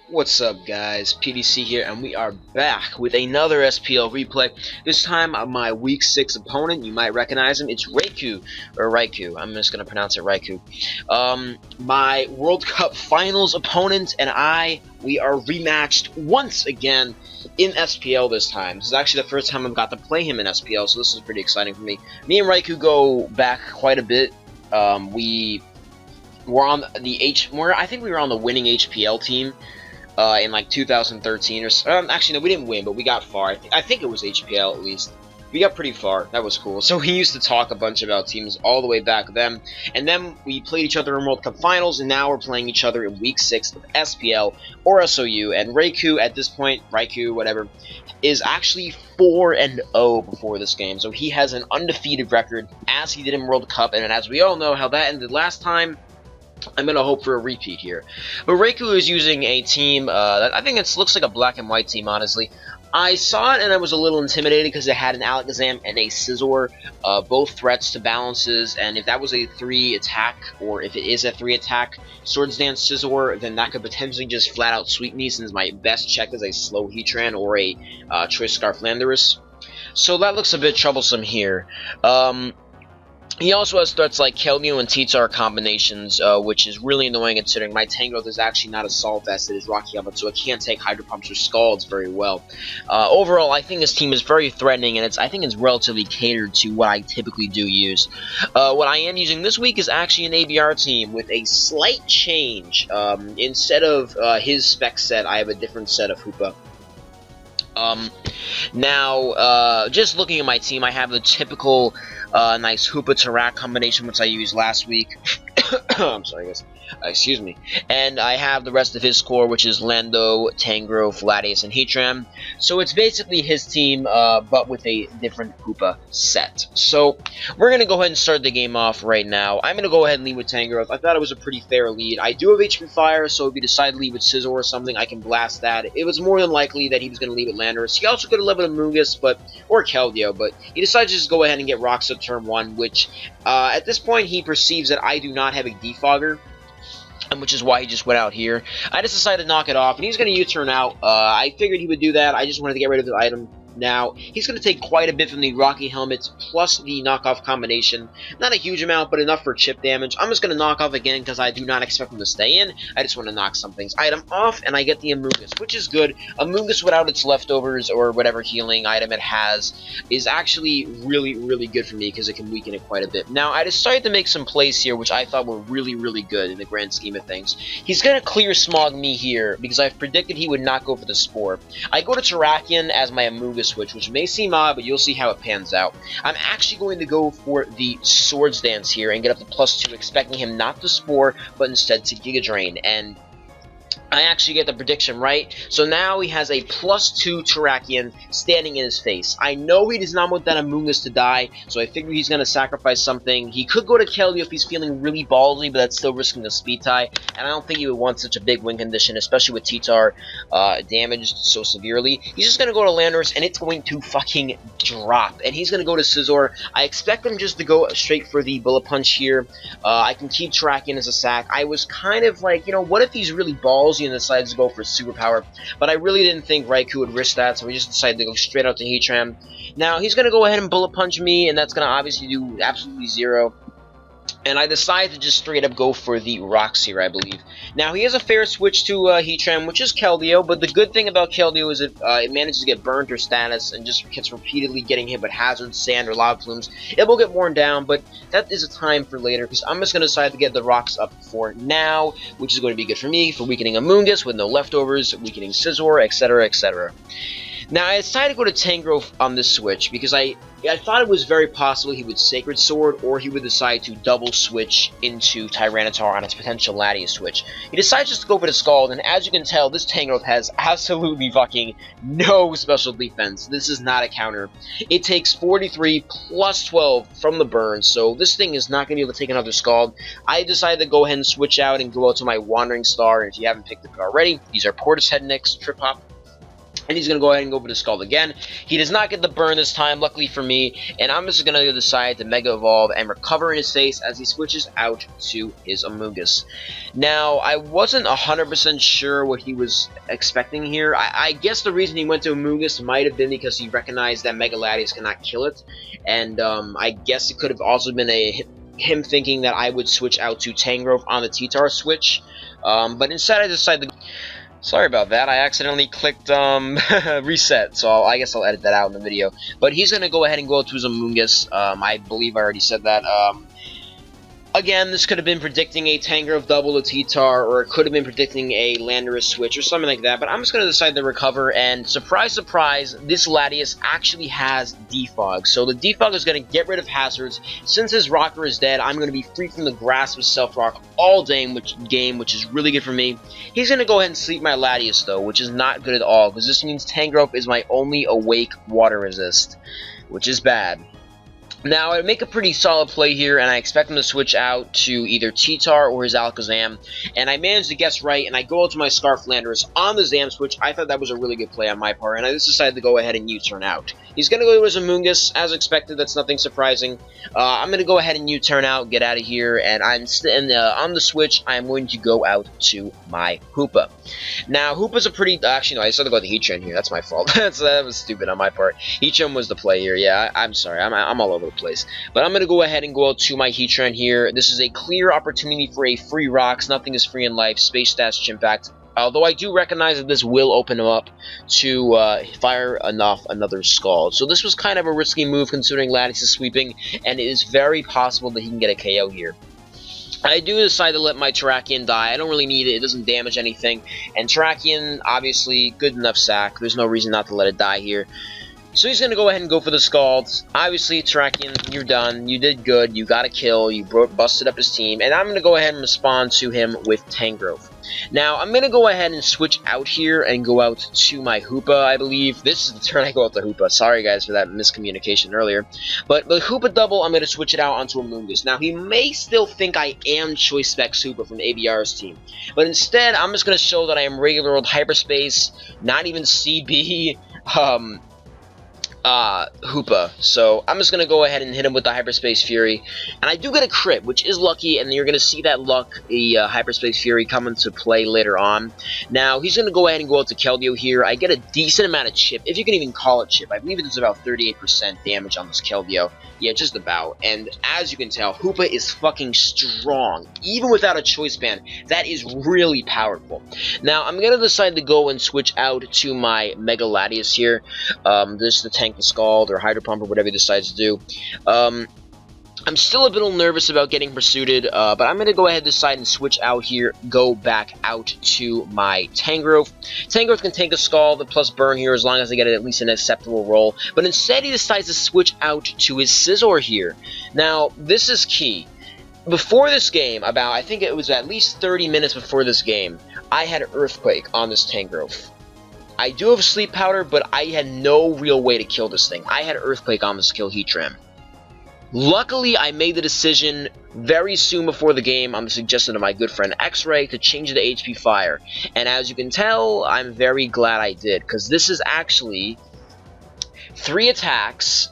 What's up, guys? PDC here, and we are back with another SPL replay. This time, my Week 6 opponent, you might recognize him, it's Reiku, or Reiku, I'm just going to pronounce it Reiku. My World Cup Finals opponent and we are rematched once again in SPL this time. This is actually the first time I've got to play him in SPL, so this is pretty exciting for me. Me and Reiku go back quite a bit. We're on the I think we were on the winning HPL team. In like 2013 or so. Actually, no, we didn't win, but we got far. I think it was HPL at least. We got pretty far. That was cool. So he used to talk a bunch about teams all the way back then. And then we played each other in World Cup Finals, and now we're playing each other in Week 6 of SPL or SOU. And Reiku, at this point, whatever, is actually 4-0 before this game. So he has an undefeated record, as he did in World Cup. And as we all know how that ended last time, I'm going to hope for a repeat here. But Reiku is using a team that I think looks like a black and white team, honestly. I saw it and I was a little intimidated because it had an Alakazam and a Scizor, both threats to balances, and if that was a 3 attack, or if it is a 3 attack Swords Dance Scizor, then that could potentially just flat out sweep me, since my best check is a slow Heatran or a Choice Scarf Landorus. So that looks a bit troublesome here. He also has threats like Keldeo and T-Tar combinations, which is really annoying considering my Tangrowth is actually not as Salt Vest, it is Rocky Helmet, so it can't take Hydro Pumps or Scalds very well. Overall, I think this team is very threatening, and I think it's relatively catered to what I typically do use. What I am using this week is actually an ABR team with a slight change. Instead of his spec set, I have a different set of Hoopa. Just looking at my team, I have the typical nice Hoopa Tarak combination, which I used last week. I'm sorry, guys. Excuse me. And I have the rest of his core, which is Lando, Tangrowth, Latias, and Heatran. So it's basically his team, but with a different Hoopa set. So we're going to go ahead and start the game off right now. I'm going to go ahead and lead with Tangrowth. I thought it was a pretty fair lead. I do have HP Fire, so if he decided to lead with Scizor or something, I can blast that. It was more than likely that he was going to lead with Landorus. He also could have led with Amoonguss, or Keldeo, but he decided to just go ahead and get Rocks up turn 1, which at this point he perceives that I do not have a Defogger, which is why he just went out here. I just decided to knock it off, and he's going to U-turn out. I figured he would do that. I just wanted to get rid of the item. Now, he's going to take quite a bit from the Rocky Helmet plus the knockoff combination. Not a huge amount, but enough for chip damage. I'm just going to knock off again because I do not expect him to stay in. I just want to knock something's item off, and I get the Amoonguss, which is good. Amoonguss without its leftovers or whatever healing item it has is actually really, really good for me because it can weaken it quite a bit. Now, I decided to make some plays here, which I thought were really, really good in the grand scheme of things. He's going to clear Smog me here because I've predicted he would not go for the Spore. I go to Terrakion as my Amoonguss switch, which may seem odd, but you'll see how it pans out. I'm actually going to go for the Swords Dance here and get up to +2, expecting him not to Spore, but instead to Giga Drain, and I actually get the prediction right. So now he has a +2 Terrakion standing in his face. I know he does not want that Amoonguss to die, so I figure he's going to sacrifice something. He could go to Keldeo if he's feeling really ballsy, but that's still risking the speed tie, and I don't think he would want such a big win condition, especially with T-Tar damaged so severely. He's just going to go to Landorus, and it's going to fucking drop, and he's going to go to Scizor. I expect him just to go straight for the Bullet Punch here. I can keep Terrakion as a sack. I was kind of like, what if he's really ballsy and decides to go for Superpower, but I really didn't think Reiku would risk that, so we just decided to go straight out to Heatran. Now, he's going to go ahead and Bullet Punch me, and that's going to obviously do absolutely 0. And I decided to just straight up go for the Rocks here, I believe. Now, he has a fair switch to Heatran, which is Keldeo, but the good thing about Keldeo is if it manages to get burnt or status and just gets repeatedly getting hit with Hazard, Sand, or Lava Plumes, it will get worn down, but that is a time for later, because I'm just going to decide to get the Rocks up for now, which is going to be good for me, for weakening Amoonguss with no leftovers, weakening Scizor, etc., etc. Now, I decided to go to Tangrowth on this switch because I thought it was very possible he would Sacred Sword, or he would decide to double switch into Tyranitar on its potential Latias switch. He decides just to go for the Scald, and as you can tell, this Tangrowth has absolutely fucking no special defense. This is not a counter. It takes 43 plus 12 from the burn, so this thing is not going to be able to take another Scald. I decided to go ahead and switch out and go out to my Wandering Star, and if you haven't picked it already, these are Portishead Nix, Trip Hop. And he's going to go ahead and go for the Scald again. He does not get the burn this time, luckily for me. And I'm just going to decide to Mega Evolve and recover in his face as he switches out to his Amoonguss. Now, I wasn't 100% sure what he was expecting here. I guess the reason he went to Amoonguss might have been because he recognized that Mega Latias cannot kill it. And I guess it could have also been him thinking that I would switch out to Tangrowth on the T-Tar switch. But instead I decided to... Sorry about that, I accidentally clicked reset, so I guess I'll edit that out in the video. But he's going to go ahead and go to his Amoonguss. I believe I already said that. Again, this could have been predicting a Tangrowth double to T-Tar, or it could have been predicting a Landorus switch, or something like that, but I'm just going to decide to recover, and surprise, surprise, this Latias actually has Defog. So the Defog is going to get rid of hazards. Since his Rocker is dead, I'm going to be free from the grasp of Self-Rock all day, which is really good for me. He's going to go ahead and sleep my Latias, though, which is not good at all, because this means Tangrowth is my only awake water resist, which is bad. Now, I make a pretty solid play here, and I expect him to switch out to either T-Tar or his Alakazam, and I managed to guess right, and I go out to my Scarf Landorus on the Zam switch. I thought that was a really good play on my part, and I just decided to go ahead and U-turn out. He's going to go to his Amoonguss, as expected. That's nothing surprising. I'm going to go ahead and U-turn out, get out of here, and on the switch, I'm going to go out to my Hoopa. Now, Hoopa's a pretty... Actually, no, I started to go with the Heatran here. That's my fault. That was stupid on my part. Heatran was the play here. Yeah, I'm sorry. I'm all over the place. But I'm going to go ahead and go out to my Heatran here. This is a clear opportunity for a free Rocks. Nothing is free in life. Space Stats, Chimpact. Although I do recognize that this will open him up to fire another Scald. So this was kind of a risky move considering Latias is sweeping, and it is very possible that he can get a KO here. I do decide to let my Terrakion die. I don't really need it. It doesn't damage anything. And Terrakion, obviously, good enough sack. There's no reason not to let it die here. So he's going to go ahead and go for the Scald. Obviously, Terrakion, you're done. You did good. You got a kill. You busted up his team. And I'm going to go ahead and respond to him with Tangrowth. Now, I'm going to go ahead and switch out here and go out to my Hoopa, I believe. This is the turn I go out to Hoopa. Sorry, guys, for that miscommunication earlier. But the Hoopa double, I'm going to switch it out onto Amoonguss. Now, he may still think I am Choice Specs Hoopa from ABR's team. But instead, I'm just going to show that I am regular old Hyperspace, not even CB, Hoopa. So I'm just gonna go ahead and hit him with the Hyperspace Fury, and I do get a crit, which is lucky, and you're gonna see that luck, the Hyperspace Fury, come into play later on. Now he's gonna go ahead and go out to Keldeo here. I get a decent amount of chip, if you can even call it chip. I believe it's about 38% damage on this Keldeo. Yeah, just about. And as you can tell, Hoopa is fucking strong, even without a choice band. That is really powerful. Now I'm gonna decide to go and switch out to my Mega Latias here. This is the tank the Scald or Hydro Pump or whatever he decides to do. I'm still a little nervous about getting pursued, but I'm going to go ahead and decide and switch out here, go back out to my Tangrowth. Tangrowth can take a Scald plus burn here as long as I get at least an acceptable roll, but instead he decides to switch out to his Scizor here. Now, this is key. Before this game, I think it was at least 30 minutes before this game, I had Earthquake on this Tangrowth. I do have Sleep Powder, but I had no real way to kill this thing. I had Earthquake on this kill Heatran. Luckily, I made the decision very soon before the game on the suggestion of my good friend X-Ray to change it to HP Fire. And as you can tell, I'm very glad I did, because this is actually 3 attacks,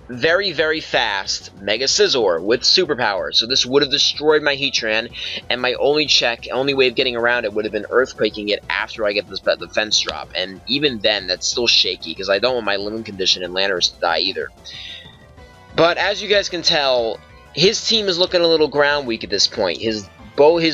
very, very fast Mega Scizor with superpower. So this would have destroyed my Heatran, and my only way of getting around it would have been Earthquaking it after I get this defense drop. And even then, that's still shaky, because I don't want my Limit Condition and Landorus to die either. But as you guys can tell, his team is looking a little ground weak at this point. His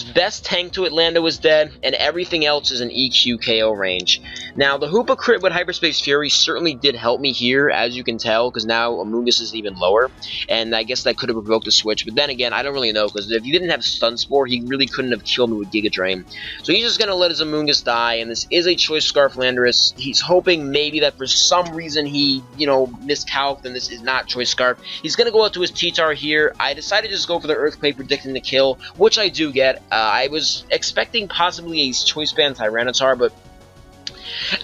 best tank to Atlanta is dead, and everything else is in EQ KO range. Now, the Hoopa crit with Hyperspace Fury certainly did help me here, as you can tell, because now Amoonguss is even lower, and I guess that could have provoked a switch, but then again, I don't really know, because if he didn't have Stun Spore, he really couldn't have killed me with Giga Drain. So he's just going to let his Amoonguss die, and this is a Choice Scarf Landorus. He's hoping maybe that for some reason he, miscalced, and this is not Choice Scarf. He's going to go out to his T-Tar here. I decided to just go for the Earthquake, predicting the kill, which I do get. I was expecting possibly a Choice Band Tyranitar, but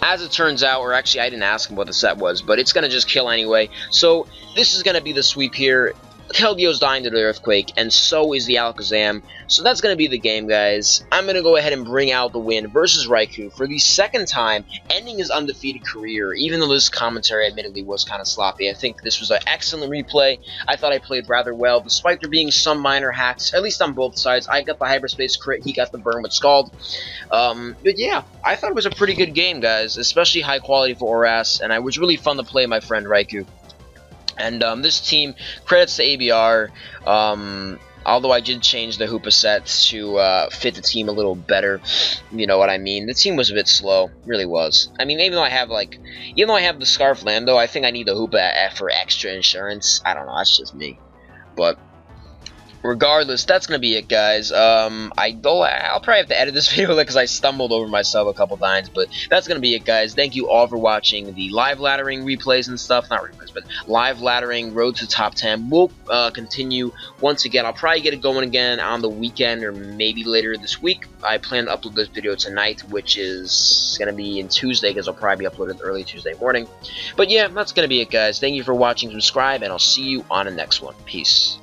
as it turns out, or actually I didn't ask him what the set was, but it's going to just kill anyway. So this is going to be the sweep here. Keldio's dying to the Earthquake, and so is the Alakazam. So that's going to be the game, guys. I'm going to go ahead and bring out the win versus Raikou for the second time, ending his undefeated career, even though this commentary admittedly was kind of sloppy. I think this was an excellent replay. I thought I played rather well, despite there being some minor hacks, at least on both sides. I got the Hyperspace crit, he got the burn with Scald. But yeah, I thought it was a pretty good game, guys, especially high quality for ORAS, and it was really fun to play my friend Raikou. And this team, credits to ABR, although I did change the Hoopa sets to fit the team a little better, you know what I mean. The team was a bit slow, really was. I mean, even though I have the Scarf Lando, I think I need the Hoopa for extra insurance. I don't know, that's just me. But regardless, that's gonna be it, guys. I'll probably have to edit this video because I stumbled over myself a couple times, but that's gonna be it, guys. Thank you all for watching the live laddering replays and stuff. Not replays, but live laddering road to top 10 will continue once again. I'll probably get it going again on the weekend or maybe later this week. I plan to upload this video tonight, which is gonna be in Tuesday because I'll probably be uploaded early Tuesday morning. But yeah, that's gonna be it, guys. Thank you for watching. Subscribe, and I'll see you on the next one. Peace.